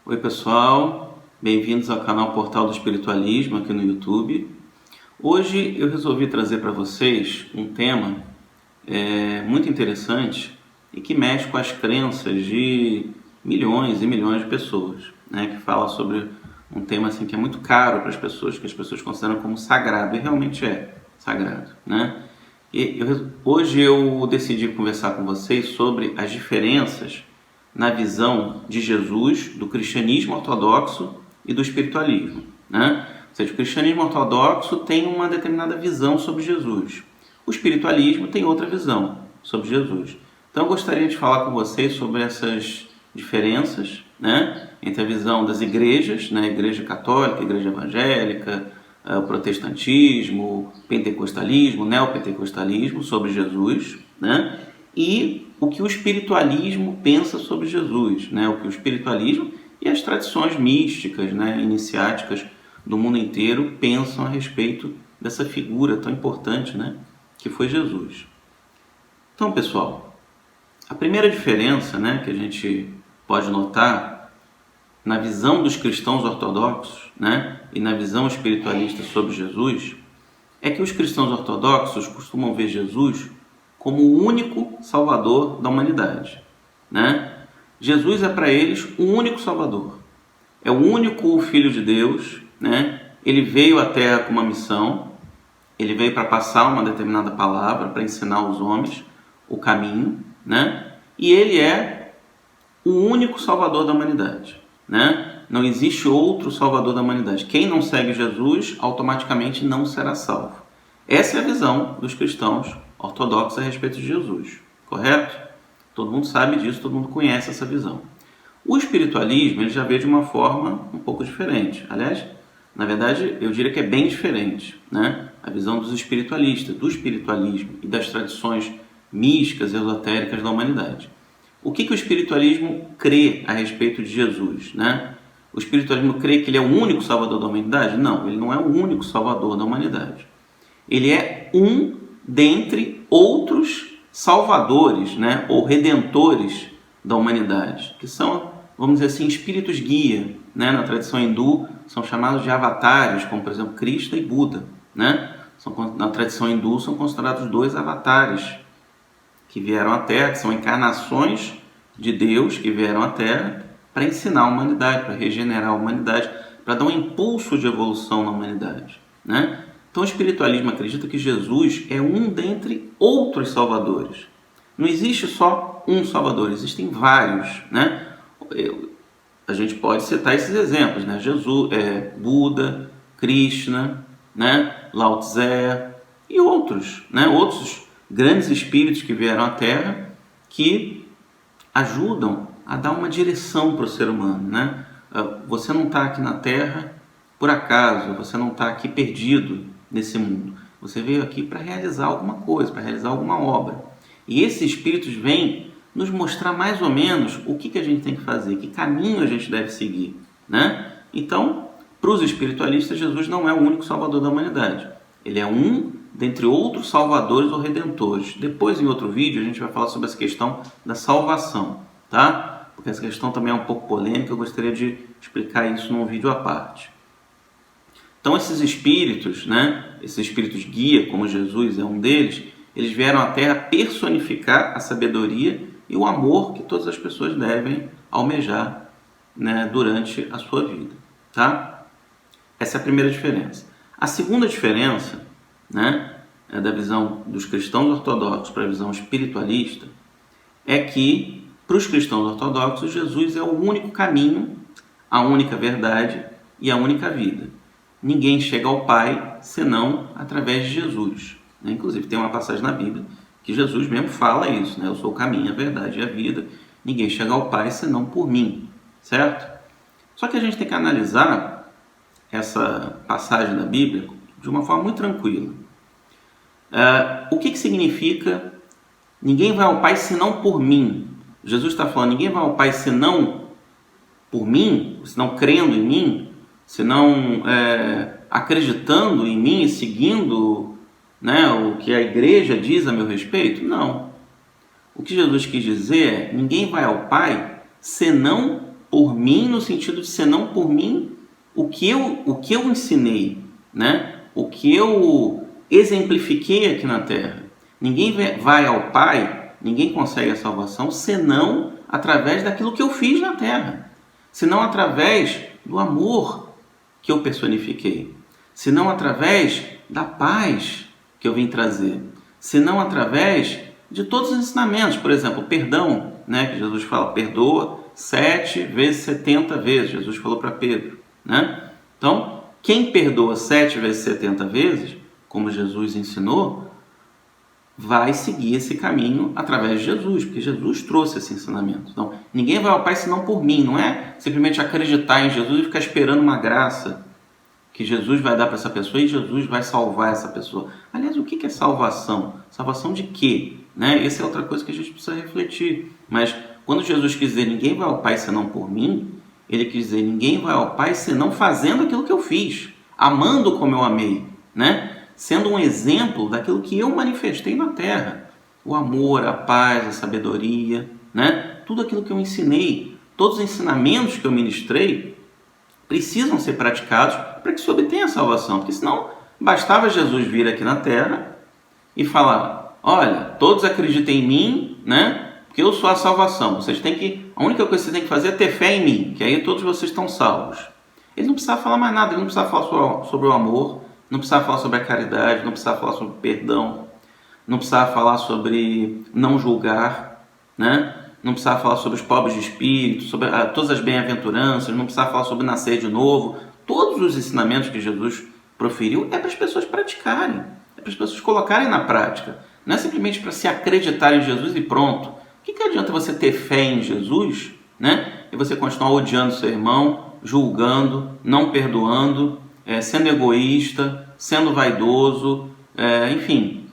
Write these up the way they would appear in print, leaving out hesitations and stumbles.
Oi pessoal, bem-vindos ao canal Portal do Espiritualismo aqui no YouTube. Hoje eu resolvi trazer para vocês um tema muito interessante e que mexe com as crenças de milhões e milhões de pessoas, né? Que fala sobre um tema assim, que é muito caro para as pessoas, que as pessoas consideram como sagrado, e realmente é sagrado, né? Hoje eu decidi conversar com vocês sobre as diferenças na visão de Jesus, do cristianismo ortodoxo e do espiritualismo, né? Ou seja, o cristianismo ortodoxo tem uma determinada visão sobre Jesus. O espiritualismo tem outra visão sobre Jesus. Então eu gostaria de falar com vocês sobre essas diferenças, né, entre a visão das igrejas, né, igreja católica, igreja evangélica, o protestantismo, pentecostalismo, neopentecostalismo sobre Jesus, né, e o que o espiritualismo pensa sobre Jesus, né? O que o espiritualismo e as tradições místicas, né, iniciáticas do mundo inteiro pensam a respeito dessa figura tão importante, né, que foi Jesus. Então, pessoal, a primeira diferença, né, que a gente pode notar na visão dos cristãos ortodoxos, né, e na visão espiritualista sobre Jesus é que os cristãos ortodoxos costumam ver Jesus como o único Salvador da humanidade, né? Jesus é para eles o único Salvador, é o único Filho de Deus, né? Ele veio à Terra com uma missão, ele veio para passar uma determinada palavra, para ensinar aos homens o caminho, né? E ele é o único Salvador da humanidade, né? Não existe outro Salvador da humanidade. Quem não segue Jesus automaticamente não será salvo. Essa é a visão dos cristãos ortodoxos a respeito de Jesus, correto? Todo mundo sabe disso, todo mundo conhece essa visão. O espiritualismo ele já vê de uma forma um pouco diferente. Aliás, na verdade, eu diria que é bem diferente, né? A visão dos espiritualistas, do espiritualismo e das tradições místicas e esotéricas da humanidade. O que o espiritualismo crê a respeito de Jesus, né? O espiritualismo crê que ele é o único salvador da humanidade? Não, ele não é o único salvador da humanidade. Ele é um dentre outros salvadores, né, ou redentores da humanidade, que são, vamos dizer assim, espíritos guia, né? Na tradição hindu são chamados de avatares, como por exemplo Krishna e Buda, né? Na tradição hindu são considerados dois avatares que vieram à Terra, que são encarnações de Deus que vieram à Terra para ensinar a humanidade, para regenerar a humanidade, para dar um impulso de evolução na humanidade, né? Então o espiritualismo acredita que Jesus é um dentre outros salvadores. Não existe só um salvador, existem vários, né? A gente pode citar esses exemplos, né? Jesus, Buda, Krishna, né? Lao Tse e outros, né? Outros grandes espíritos que vieram à Terra que ajudam a dar uma direção para o ser humano, né? Você não está aqui na Terra por acaso, você não está aqui perdido nesse mundo. Você veio aqui para realizar alguma coisa, para realizar alguma obra. E esses espíritos vêm nos mostrar mais ou menos o que a gente tem que fazer, que caminho a gente deve seguir, né? Então, para os espiritualistas, Jesus não é o único salvador da humanidade. Ele é um dentre outros salvadores ou redentores. Depois, em outro vídeo, a gente vai falar sobre essa questão da salvação, tá? Porque essa questão também é um pouco polêmica, eu gostaria de explicar isso num vídeo à parte. Então esses espíritos, né, esses espíritos guia, como Jesus é um deles, eles vieram à Terra personificar a sabedoria e o amor que todas as pessoas devem almejar, né, durante a sua vida, tá? Essa é a primeira diferença. A segunda diferença, né, da visão dos cristãos ortodoxos para a visão espiritualista é que, para os cristãos ortodoxos, Jesus é o único caminho, a única verdade e a única vida. Ninguém chega ao Pai senão através de Jesus, né? Inclusive tem uma passagem na Bíblia que Jesus mesmo fala isso, né? Eu sou o caminho, a verdade e a vida. Ninguém chega ao Pai senão por mim, certo? Só que a gente tem que analisar essa passagem da Bíblia de uma forma muito tranquila. O que significa ninguém vai ao Pai senão por mim? Jesus está falando, ninguém vai ao Pai senão por mim, senão crendo em mim, senão acreditando em mim e seguindo, né, o que a igreja diz a meu respeito? Não. O que Jesus quis dizer é, ninguém vai ao Pai senão por mim no sentido de senão por mim o que eu ensinei, né? O que eu exemplifiquei aqui na Terra. Ninguém vai ao Pai, ninguém consegue a salvação senão através daquilo que eu fiz na Terra, senão através do amor que eu personifiquei, senão através da paz que eu vim trazer, senão através de todos os ensinamentos. Por exemplo, o perdão, né, que Jesus fala, perdoa 7 vezes 70 vezes, Jesus falou para Pedro, né? Então, quem perdoa 7 vezes 70 vezes, como Jesus ensinou, vai seguir esse caminho através de Jesus, porque Jesus trouxe esse ensinamento. Então, ninguém vai ao Pai senão por mim, não é simplesmente acreditar em Jesus e ficar esperando uma graça que Jesus vai dar para essa pessoa e Jesus vai salvar essa pessoa. Aliás, o que é salvação? Salvação de quê? Né? Essa é outra coisa que a gente precisa refletir. Mas quando Jesus quis dizer ninguém vai ao Pai senão por mim, ele quis dizer ninguém vai ao Pai senão fazendo aquilo que eu fiz, amando como eu amei, né? Sendo um exemplo daquilo que eu manifestei na Terra. O amor, a paz, a sabedoria, né? Tudo aquilo que eu ensinei, todos os ensinamentos que eu ministrei precisam ser praticados para que se obtenha a salvação. Porque senão bastava Jesus vir aqui na Terra e falar, olha, todos acreditem em mim, né? Porque eu sou a salvação. A única coisa que vocês têm que fazer é ter fé em mim, que aí todos vocês estão salvos. Ele não precisava falar mais nada, ele não precisava falar sobre o amor, não precisava falar sobre a caridade, não precisava falar sobre o perdão, não precisava falar sobre não julgar, né? Não precisava falar sobre os pobres de espírito, sobre todas as bem-aventuranças, não precisava falar sobre nascer de novo. Todos os ensinamentos que Jesus proferiu é para as pessoas praticarem, é para as pessoas colocarem na prática. Não é simplesmente para se acreditar em Jesus e pronto. O que adianta você ter fé em Jesus, né? E você continuar odiando seu irmão, julgando, não perdoando, sendo egoísta, sendo vaidoso, enfim,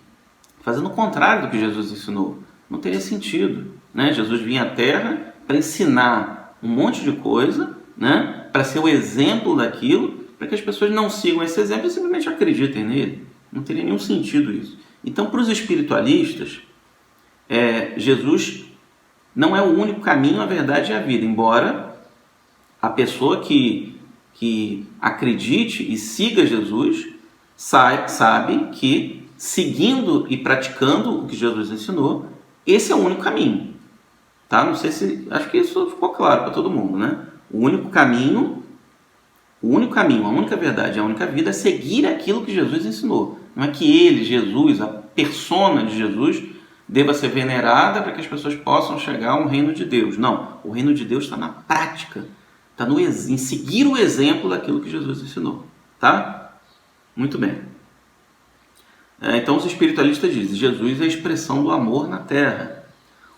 fazendo o contrário do que Jesus ensinou. Não teria sentido, né? Jesus vinha à Terra para ensinar um monte de coisa, né? Para ser o exemplo daquilo, para que as pessoas não sigam esse exemplo e simplesmente acreditem nele. Não teria nenhum sentido isso. Então, para os espiritualistas, Jesus não é o único caminho, a verdade e a vida, embora a pessoa que acredite e siga Jesus sabe que, seguindo e praticando o que Jesus ensinou, esse é o único caminho. Tá? Não sei se... Acho que isso ficou claro para todo mundo, né? O único caminho, a única verdade, a única vida é seguir aquilo que Jesus ensinou. Não é que ele, Jesus, a persona de Jesus, deva ser venerada para que as pessoas possam chegar ao reino de Deus. Não, o reino de Deus está na prática, está em seguir o exemplo daquilo que Jesus ensinou. Tá? Muito bem. Então os espiritualistas dizem, Jesus é a expressão do amor na Terra.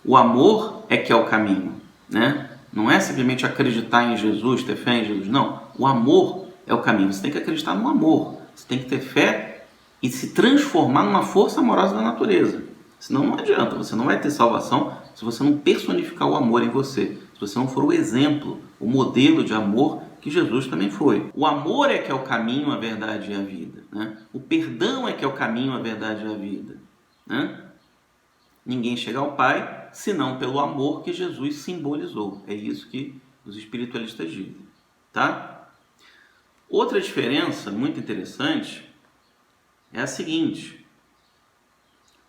O amor é que é o caminho, né? Não é simplesmente acreditar em Jesus, ter fé em Jesus, não. O amor é o caminho. Você tem que acreditar no amor, você tem que ter fé e se transformar numa força amorosa da natureza. Senão não adianta, você não vai ter salvação se você não personificar o amor em você, se você não for o exemplo, o modelo de amor que Jesus também foi. O amor é que é o caminho, a verdade e a vida, né? O perdão é que é o caminho, a verdade e a vida, né? Ninguém chega ao Pai senão pelo amor que Jesus simbolizou. É isso que os espiritualistas dizem, tá? Outra diferença muito interessante é a seguinte: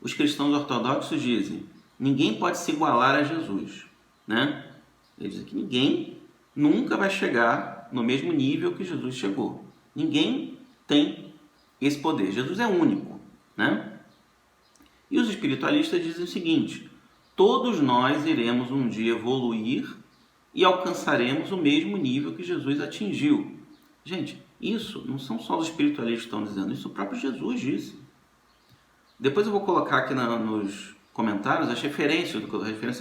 os cristãos ortodoxos dizem, ninguém pode se igualar a Jesus, né? Eles dizem que ninguém nunca vai chegar no mesmo nível que Jesus chegou. Ninguém tem esse poder. Jesus é único, né? E os espiritualistas dizem o seguinte, todos nós iremos um dia evoluir e alcançaremos o mesmo nível que Jesus atingiu. Gente, isso não são só os espiritualistas que estão dizendo, isso o próprio Jesus disse. Depois eu vou colocar aqui nos comentários as referências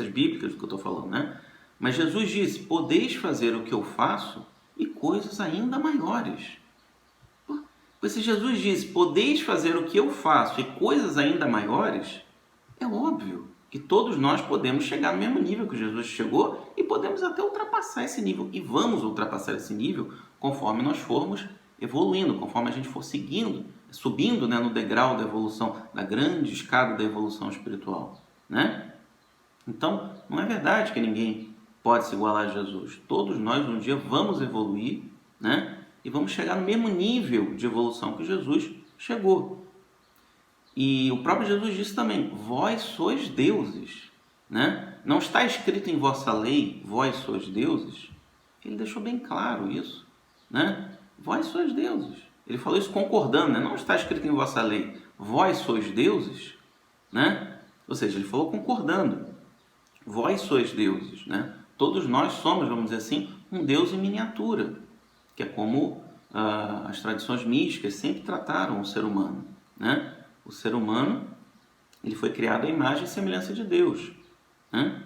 bíblicas do que eu estou falando, né? Mas Jesus disse, podeis fazer o que eu faço e coisas ainda maiores. Pois se Jesus disse, podeis fazer o que eu faço e coisas ainda maiores, é óbvio que todos nós podemos chegar no mesmo nível que Jesus chegou e podemos até ultrapassar esse nível. E vamos ultrapassar esse nível conforme nós formos evoluindo, conforme a gente for subindo, né, no degrau da evolução, da grande escada da evolução espiritual, né? Então, não é verdade que ninguém pode se igualar a Jesus. Todos nós um dia vamos evoluir, né? E vamos chegar no mesmo nível de evolução que Jesus chegou. E o próprio Jesus disse também: vós sois deuses, né? Não está escrito em vossa lei, vós sois deuses? Ele deixou bem claro isso, né? Vós sois deuses. Ele falou isso concordando, né? Não está escrito em vossa lei, vós sois deuses, né? Ou seja, ele falou concordando. Vós sois deuses, né? Todos nós somos, vamos dizer assim, um Deus em miniatura, que é como as tradições místicas sempre trataram o ser humano, né? O ser humano, ele foi criado à imagem e semelhança de Deus, né?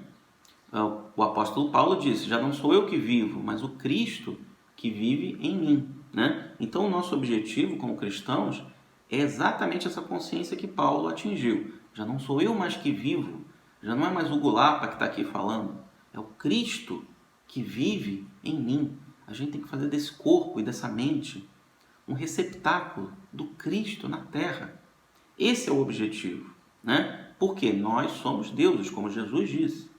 O apóstolo Paulo disse: já não sou eu que vivo, mas o Cristo que vive em mim, né? Então o nosso objetivo como cristãos é exatamente essa consciência que Paulo atingiu. Já não sou eu mais que vivo, já não é mais o Gulapa que está aqui falando, é o Cristo que vive em mim. A gente tem que fazer desse corpo e dessa mente um receptáculo do Cristo na Terra. Esse é o objetivo, né? Porque nós somos deuses, como Jesus disse.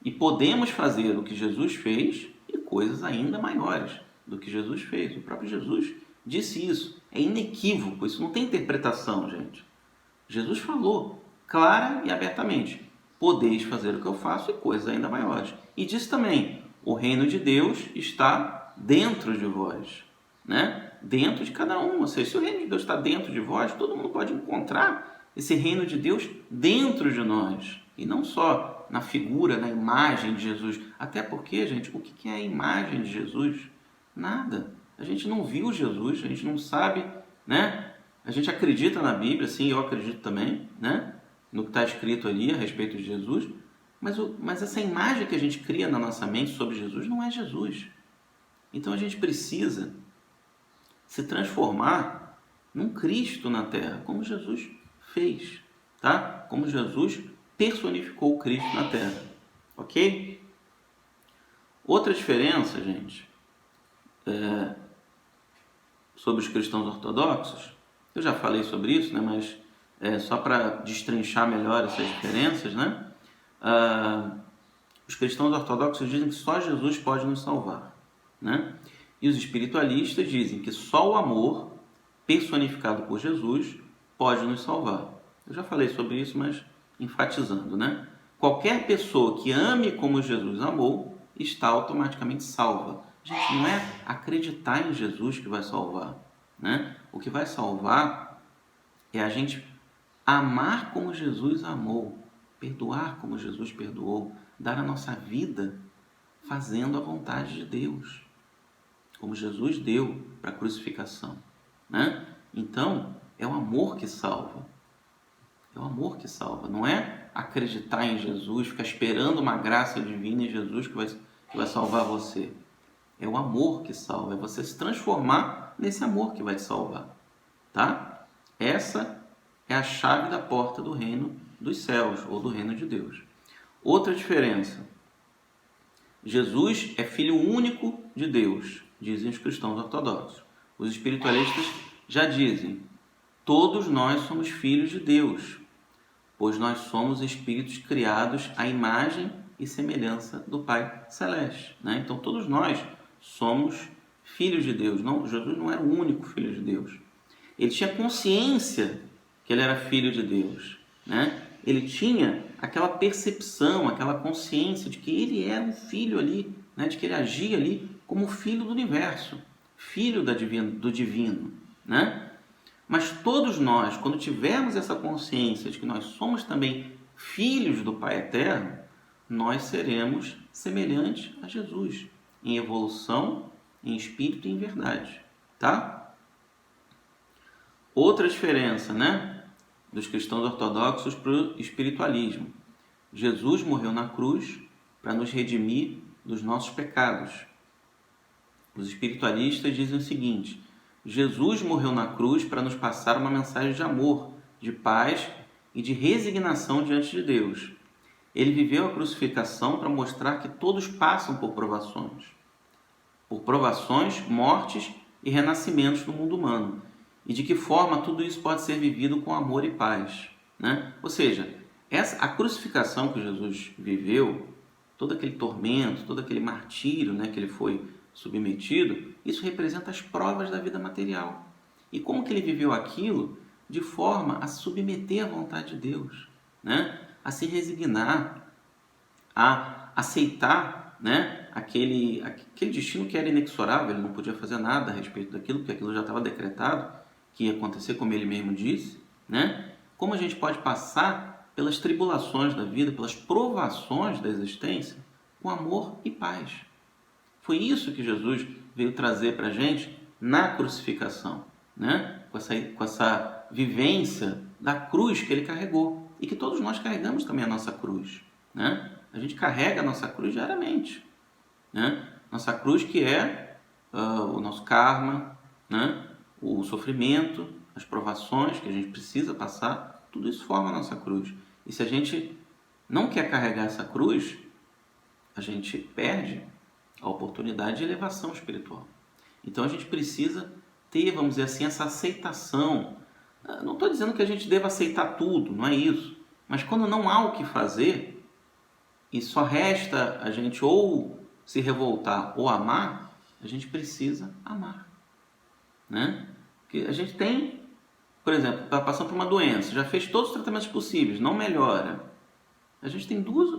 E podemos fazer o que Jesus fez e coisas ainda maiores do que Jesus fez. O próprio Jesus disse isso. É inequívoco, isso não tem interpretação, gente. Jesus falou clara e abertamente: podeis fazer o que eu faço e coisas ainda maiores. E disse também: o reino de Deus está dentro de vós, né? Dentro de cada um. Ou seja, se o reino de Deus está dentro de vós, todo mundo pode encontrar esse reino de Deus dentro de nós. E não só na figura, na imagem de Jesus. Até porque, gente, o que é a imagem de Jesus? Nada. A gente não viu Jesus, a gente não sabe, né? A gente acredita na Bíblia, sim, eu acredito também, né? No que está escrito ali a respeito de Jesus. Mas essa imagem que a gente cria na nossa mente sobre Jesus não é Jesus. Então a gente precisa se transformar num Cristo na Terra, como Jesus fez, tá? Como Jesus personificou o Cristo na Terra, ok? Outra diferença, gente, sobre os cristãos ortodoxos, eu já falei sobre isso, né? Mas só para destrinchar melhor essas diferenças, né? Os cristãos ortodoxos dizem que só Jesus pode nos salvar, né? E os espiritualistas dizem que só o amor personificado por Jesus pode nos salvar. Eu já falei sobre isso, mas enfatizando, né? Qualquer pessoa que ame como Jesus amou está automaticamente salva. Gente, não é acreditar em Jesus que vai salvar, né? O que vai salvar é a gente amar como Jesus amou, perdoar como Jesus perdoou, dar a nossa vida fazendo a vontade de Deus, como Jesus deu para a crucificação, né? Então, é o amor que salva. É o amor que salva. Não é acreditar em Jesus, ficar esperando uma graça divina em Jesus que vai salvar você. É o amor que salva. É você se transformar nesse amor que vai te salvar, tá? Essa é a chave da porta do reino dos céus ou do reino de Deus. Outra diferença: Jesus é filho único de Deus, dizem os cristãos ortodoxos. Os espiritualistas já dizem: todos nós somos filhos de Deus, pois nós somos espíritos criados à imagem e semelhança do Pai Celeste, né? Então todos nós somos filhos de Deus. Não, Jesus não era o único filho de Deus. Ele tinha consciência que ele era filho de Deus, né? Ele tinha aquela percepção, aquela consciência de que ele era um filho ali, né? De que ele agia ali como filho do universo, filho do divino, né? Mas todos nós, quando tivermos essa consciência de que nós somos também filhos do Pai Eterno, nós seremos semelhantes a Jesus, em evolução, em espírito e em verdade, tá? Outra diferença, né, dos cristãos ortodoxos para o espiritualismo: Jesus morreu na cruz para nos redimir dos nossos pecados. Os espiritualistas dizem o seguinte: Jesus morreu na cruz para nos passar uma mensagem de amor, de paz e de resignação diante de Deus. Ele viveu a crucificação para mostrar que todos passam por provações, mortes e renascimentos no mundo humano, e de que forma tudo isso pode ser vivido com amor e paz, né? Ou seja, a crucificação que Jesus viveu todo aquele tormento, todo aquele martírio, né, que ele foi submetido, isso representa as provas da vida material. E como que ele viveu aquilo? De forma a se submeter à vontade de Deus, né? A se resignar, a aceitar, né, aquele destino que era inexorável, ele não podia fazer nada a respeito daquilo, porque aquilo já estava decretado, que ia acontecer como ele mesmo disse, né? Como a gente pode passar pelas tribulações da vida, pelas provações da existência, com amor e paz. Foi isso que Jesus veio trazer para a gente na crucificação, né? Com essa vivência da cruz que ele carregou e que todos nós carregamos também a nossa cruz, né? A gente carrega a nossa cruz diariamente, né? Nossa cruz que é o nosso karma, né? O sofrimento, as provações que a gente precisa passar, tudo isso forma a nossa cruz. E se a gente não quer carregar essa cruz, a gente perde a oportunidade de elevação espiritual. Então a gente precisa ter, vamos dizer assim, essa aceitação. Não estou dizendo que a gente deva aceitar tudo, não é isso. Mas quando não há o que fazer e só resta a gente ou se revoltar ou amar, a gente precisa amar, né? Porque a gente tem, por exemplo, está passando por uma doença, já fez todos os tratamentos possíveis, não melhora. A gente tem duas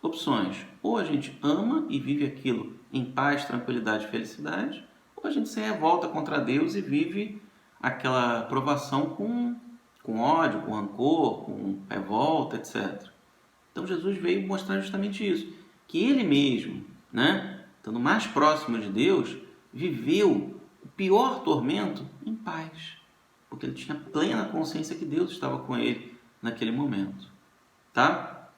opções. Ou a gente ama e vive aquilo em paz, tranquilidade e felicidade, ou a gente se revolta contra Deus e vive aquela provação com ódio, com rancor, com revolta, etc. Então Jesus veio mostrar justamente isso, que ele mesmo, né, estando mais próximo de Deus, viveu o pior tormento em paz, porque ele tinha plena consciência que Deus estava com ele naquele momento, tá?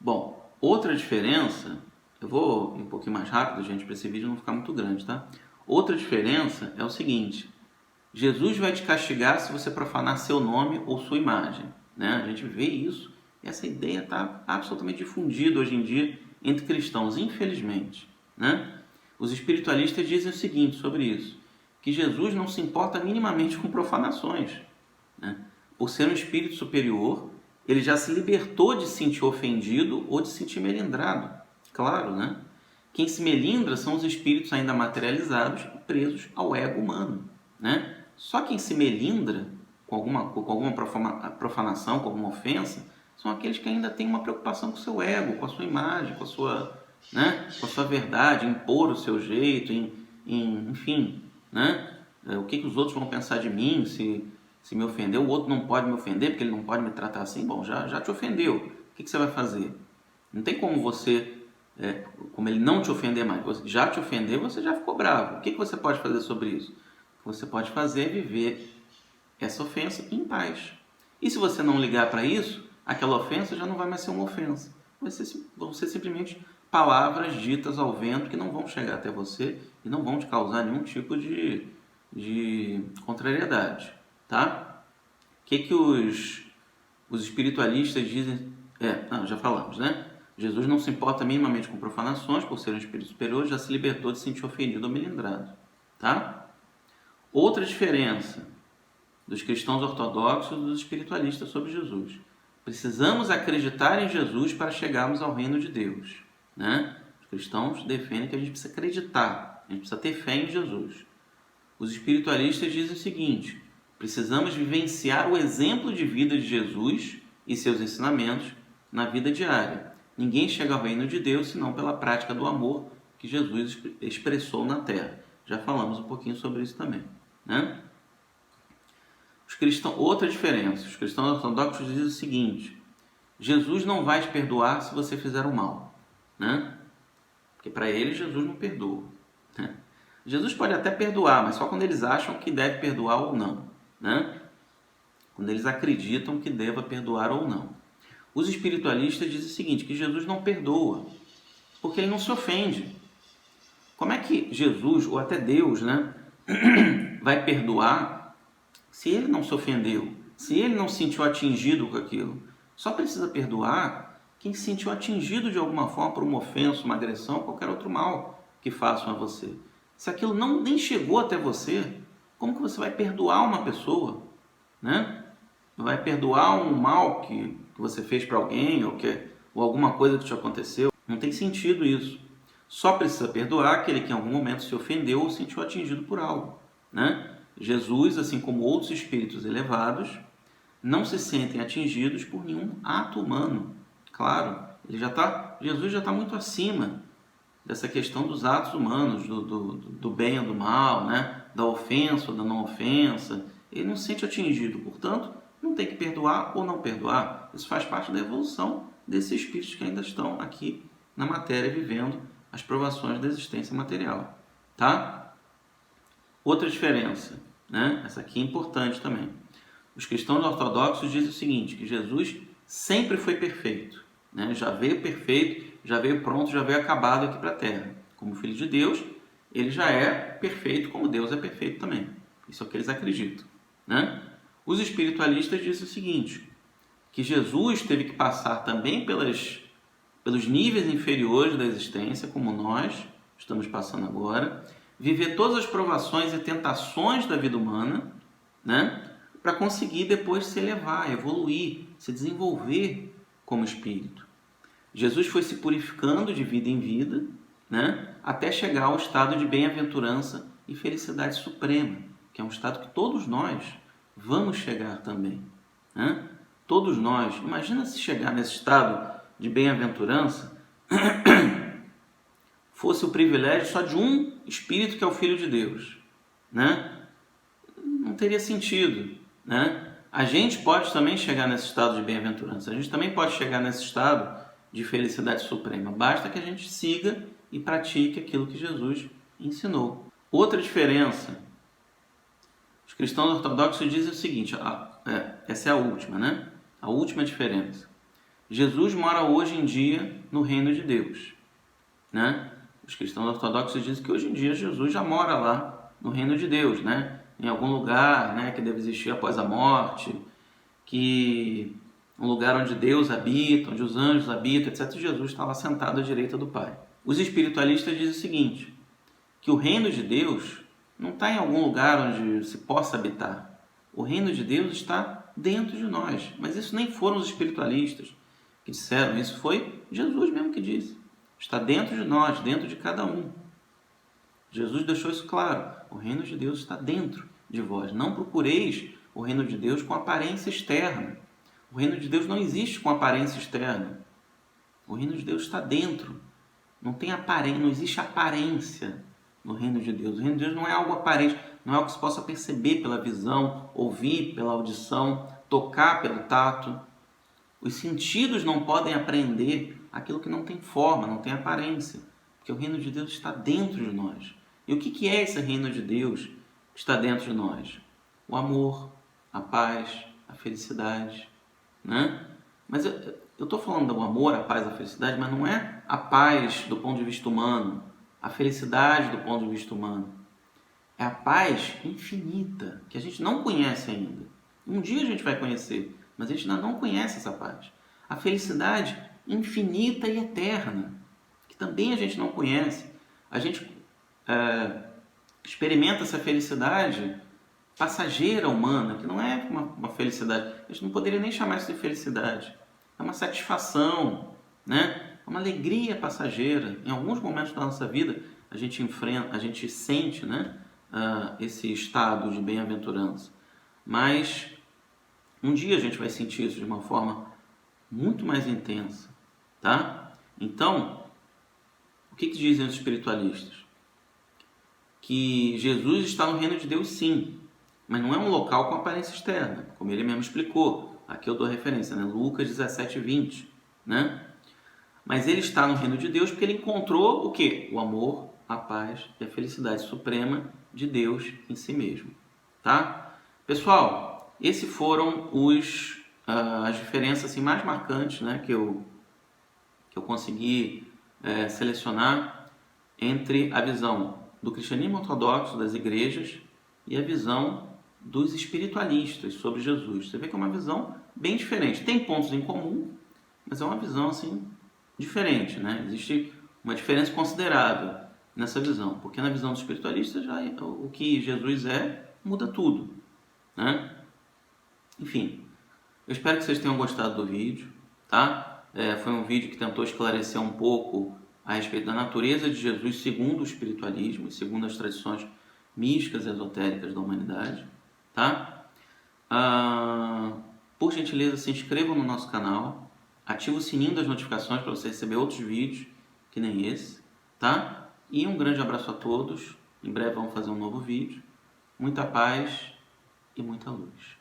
Bom, outra diferença, eu vou um pouquinho mais rápido, gente, para esse vídeo não ficar muito grande, tá? Outra diferença é o seguinte: Jesus vai te castigar se você profanar seu nome ou sua imagem, né? A gente vê isso, e essa ideia está absolutamente difundida hoje em dia entre cristãos, infelizmente, né? Os espiritualistas dizem o seguinte sobre isso, que Jesus não se importa minimamente com profanações, né? Por ser um espírito superior, ele já se libertou de se sentir ofendido ou de se sentir melindrado. Claro, né? Quem se melindra são os espíritos ainda materializados e presos ao ego humano, né? Só quem se melindra com alguma profanação, com alguma ofensa, são aqueles que ainda têm uma preocupação com o seu ego, com a sua imagem, com a sua, né? Com a sua verdade, impor o seu jeito, enfim, né? O que os outros vão pensar de mim, se me ofender, o outro não pode me ofender porque ele não pode me tratar assim. Bom, já te ofendeu, o que você vai fazer? Não tem como você, como ele não te ofender mais, já te ofendeu, você já ficou bravo. O que você pode fazer sobre isso? O que você pode fazer é viver essa ofensa em paz. E se você não ligar para isso, aquela ofensa já não vai mais ser uma ofensa. Vão ser simplesmente palavras ditas ao vento que não vão chegar até você e não vão te causar nenhum tipo de contrariedade. Tá? O que os espiritualistas dizem? Já falamos, né? Jesus não se importa minimamente com profanações, por ser um espírito superior, já se libertou de se sentir ofendido ou melindrado. Tá? Outra diferença dos cristãos ortodoxos e dos espiritualistas sobre Jesus. Precisamos acreditar em Jesus para chegarmos ao reino de Deus, né? Os cristãos defendem que a gente precisa acreditar, a gente precisa ter fé em Jesus. Os espiritualistas dizem o seguinte: precisamos vivenciar o exemplo de vida de Jesus e seus ensinamentos na vida diária. Ninguém chega ao reino de Deus senão pela prática do amor que Jesus expressou na terra. Já falamos um pouquinho sobre isso também, né? Outra diferença, os cristãos ortodoxos dizem o seguinte: Jesus não vai te perdoar se você fizer o mal, né? Porque para eles Jesus não perdoa, né? Jesus pode até perdoar, mas só quando eles acham que deve perdoar ou não, né? Quando eles acreditam que deva perdoar ou não. Os espiritualistas dizem o seguinte, que Jesus não perdoa, porque ele não se ofende. Como é que Jesus, ou até Deus, né, vai perdoar se ele não se ofendeu, se ele não se sentiu atingido com aquilo? Só precisa perdoar quem se sentiu atingido de alguma forma por uma ofensa, uma agressão, qualquer outro mal que façam a você. Se aquilo nem chegou até você, como que você vai perdoar uma pessoa, né? Vai perdoar um mal que você fez para alguém, ou que ou alguma coisa que te aconteceu. Não tem sentido isso. Só precisa perdoar aquele que em algum momento se ofendeu ou se sentiu atingido por algo, né? Jesus, assim como outros espíritos elevados, não se sentem atingidos por nenhum ato humano. Claro, Jesus já está muito acima dessa questão dos atos humanos, do bem ou do mal, né? Da ofensa ou da não ofensa. Ele não se sente atingido, portanto, não tem que perdoar ou não perdoar. Isso faz parte da evolução desses espíritos que ainda estão aqui na matéria, vivendo as provações da existência material. Tá? Outra diferença, né? Essa aqui é importante também. Os cristãos ortodoxos dizem o seguinte, que Jesus sempre foi perfeito, né? Já veio perfeito, já veio pronto, já veio acabado aqui para a Terra. Como Filho de Deus, ele já é perfeito como Deus é perfeito também. Isso é o que eles acreditam, né? Os espiritualistas dizem o seguinte, que Jesus teve que passar também pelos níveis inferiores da existência, como nós estamos passando agora, viver todas as provações e tentações da vida humana, né? Para conseguir depois se elevar, evoluir, se desenvolver como espírito. Jesus foi se purificando de vida em vida, né? Até chegar ao estado de bem-aventurança e felicidade suprema, que é um estado que todos nós vamos chegar também, né? Todos nós. Imagina se chegar nesse estado de bem-aventurança fosse o privilégio só de um espírito que é o Filho de Deus, né? Não teria sentido, né? A gente pode também chegar nesse estado de bem-aventurança, a gente também pode chegar nesse estado de felicidade suprema, basta que a gente siga e pratique aquilo que Jesus ensinou. Outra diferença, os cristãos ortodoxos dizem o seguinte, essa é a última, né? A última diferença. Jesus mora hoje em dia no reino de Deus, né? Os cristãos ortodoxos dizem que hoje em dia Jesus já mora lá no reino de Deus, né? Em algum lugar, né, que deve existir após a morte, que um lugar onde Deus habita, onde os anjos habitam, etc. Jesus está lá sentado à direita do Pai. Os espiritualistas dizem o seguinte, que o reino de Deus não está em algum lugar onde se possa habitar. O reino de Deus está dentro de nós. Mas isso nem foram os espiritualistas que disseram, isso foi Jesus mesmo que disse. Está dentro de nós, dentro de cada um. Jesus deixou isso claro. O reino de Deus está dentro de vós. Não procureis o reino de Deus com aparência externa. O reino de Deus não existe com aparência externa. O reino de Deus está dentro. Não existe aparência no reino de Deus. O reino de Deus não é algo aparente, não é algo que se possa perceber pela visão, ouvir pela audição, tocar pelo tato. Os sentidos não podem apreender aquilo que não tem forma, não tem aparência, porque o reino de Deus está dentro de nós. E o que é esse reino de Deus que está dentro de nós? O amor, a paz, a felicidade, né? Mas eu estou falando do amor, a paz, a felicidade, mas não é a paz do ponto de vista humano, a felicidade do ponto de vista humano. É a paz infinita, que a gente não conhece ainda. Um dia a gente vai conhecer, mas a gente ainda não conhece essa paz. A felicidade infinita e eterna, que também a gente não conhece. A gente experimenta essa felicidade passageira humana, que não é uma felicidade. A gente não poderia nem chamar isso de felicidade. É uma satisfação, né? É uma alegria passageira. Em alguns momentos da nossa vida, a gente sente, né, esse estado de bem-aventurança. Mas um dia a gente vai sentir isso de uma forma muito mais intensa, tá? Então, o que dizem os espiritualistas? Que Jesus está no reino de Deus, sim, mas não é um local com aparência externa, como ele mesmo explicou. Aqui eu dou referência, né? Lucas 17:20, né? Mas ele está no reino de Deus porque ele encontrou o quê? O amor, a paz e a felicidade suprema de Deus em si mesmo, tá? Pessoal, esses foram as diferenças assim, mais marcantes, né, que eu consegui selecionar entre a visão do cristianismo ortodoxo das igrejas e a visão dos espiritualistas sobre Jesus. Você vê que é uma visão bem diferente. Tem pontos em comum, mas é uma visão assim diferente, né? Existe uma diferença considerável nessa visão, porque na visão dos espiritualistas já o que Jesus muda tudo, né? Enfim, eu espero que vocês tenham gostado do vídeo, tá? Foi um vídeo que tentou esclarecer um pouco a respeito da natureza de Jesus segundo o espiritualismo e segundo as tradições místicas e esotéricas da humanidade, tá? Por gentileza, se inscrevam no nosso canal, ative o sininho das notificações para você receber outros vídeos que nem esse, tá? E um grande abraço a todos. Em breve vamos fazer um novo vídeo. Muita paz e muita luz.